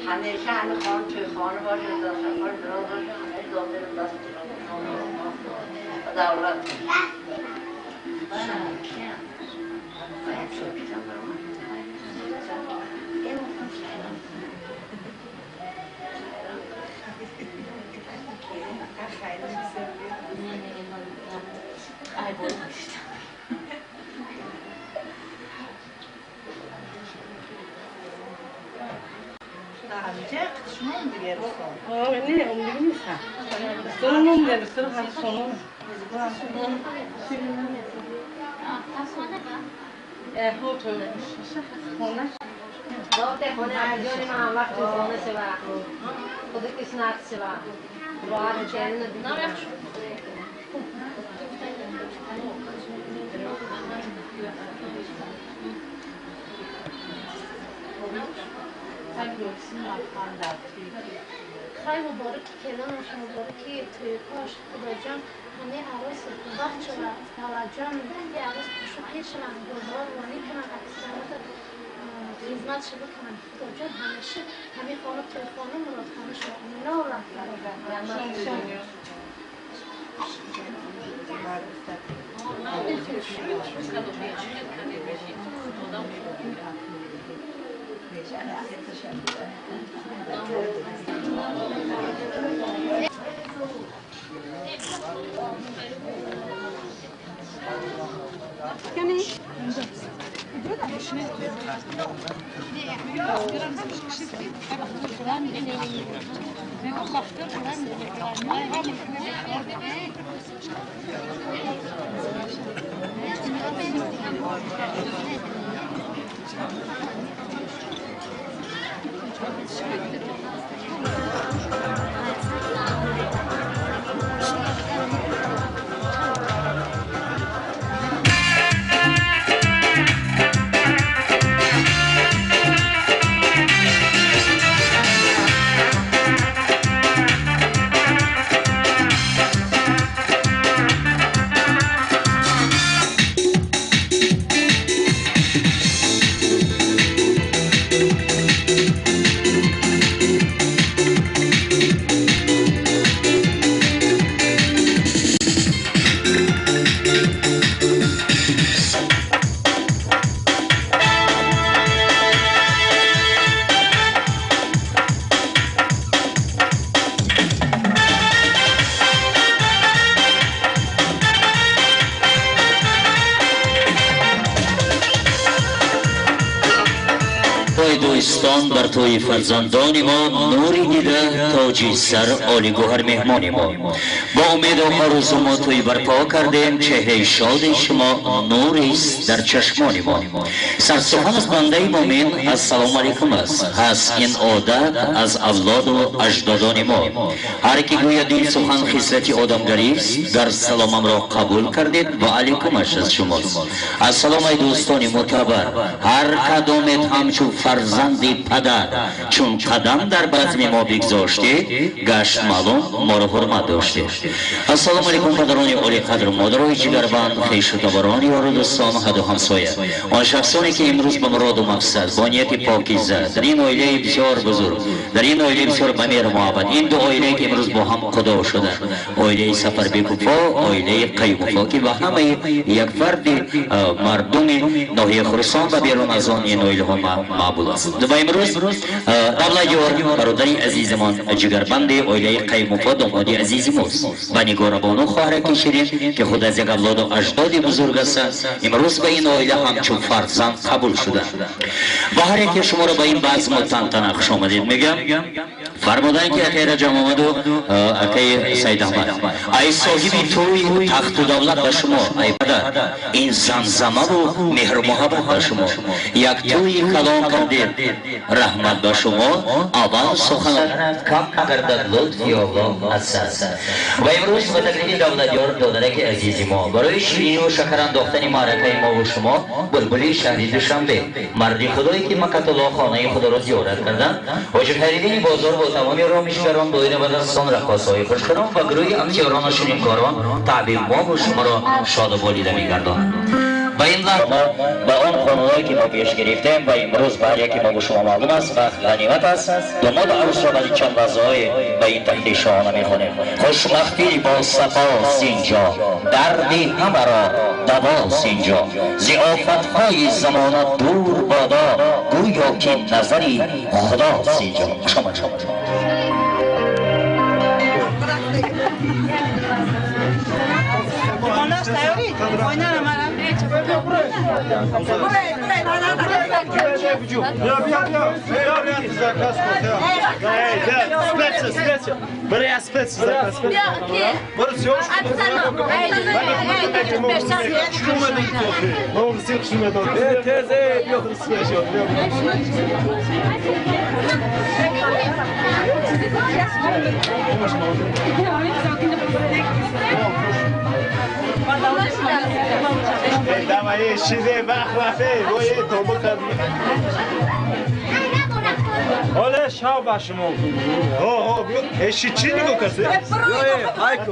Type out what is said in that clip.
همیشه همه خانه توی خانه باشه داشته باشه دراز باشه همه داخل دست و دولت باید شد بیدم برمان نه اون نیست. سونم میاد، سر هر سونم. هو تو خونه. داده خونه اجازه من هم وقت خونه سوا. خود کس نرد سوا. باید چند نمیاد. خیلی مبارک کلامش مبارکی توی کاش خدا جان همه عروس بخش و توجه میدن عروس پشوهیش من دوبار وانی کنن اکسانات خدمتش بکنن خدا جان همیشه همه خانه توی خانه مراد خانه شما نه دوستان بر توی فرزندان ما نوری دیده تاجی سر عالی گوهر مهمان ما با امید و آرزو ما توی برپا کردیم چهره شاد شما نوری است در چشمان ما سرسخن از بنده مومن السلام علیکم است این عادت از اولاد و اجدادان ما هر کی گوید این سخن خصلت آدمگری است در سلامم را قبول کردید و علیکمش از شماست السلام ای دوستان معتبر هر کدامت همچون فرزندی پدر چون قدم در بزم ما بگذاشتید گشت معلوم ما را حرمت داشتید السلام علیکم پدران عالی قدر مادرای جگربند خویش و تبران یار و دوستان حد و همسایه آن شخصانی که امروز به مراد و مقصد با نیت پاکیزه در این عائله بسیار بزرگ در این عائله بسیار بمیر محبت این دو عائله که امروز با هم خدا شده عائله سفر بکوفا عائله قیوفا که با همه یک فرد مردم ناحیه خراسان و بیرون از آن این عائله ها معبود است و امروز دبله یار برادری عزیزمان جگربند عائله قیوفا دامادی عزیز ماست و نگار بانو خواهر کشیریم که خود از یک اولاد و اجداد بزرگ است امروز به این عائله همچون فرزند قبول شده و هر یک شما را به این بزم و تنتنه خوش آمدید میگم فرمودن که اکی را جمع آمد و اکی سید احمد ای صاحبی توی تخت و دولت به شما ای پدر این زمزمه و مهر محبت به شما یک توی کلام کردید رحمت به شما اول سخن کم نگردد لطفی الله عزیز و امروز به تقریب دولتیار دولتک عزیزی ما برای شیرینی و شکر انداختن معرکه ما و شما بلبلی شهری دوشنبه مردی خدایی که مکة الله خانه خدا را زیارت کردند حاج فریدین بازار با تمامی رامشگران بایر و دستان رقاصهای خوشخرام و گروه امتیاران و شیرینکاران تعبیر ما و شما را شاد و بالیده می‌گردانند. و این لحظه با آن خانه‌هایی که ما پیش گرفتیم و امروز بر یکی ما به شما معلوم است وقت غنیمت است داماد عروس را برای چند وضعهای به این تکلیه شاهانه می‌خوانیم خوشبختی با صفاست اینجا دردی همه را دواست اینجا ز آفت‌های زمانه دور بادا گویا که نظری خداست اینجا شما Давай, шире бахлафе, روی تو بکردی. حالا شاو باشمون. ها بیو، هیچی چی نگو کسی؟ یه، هایکو.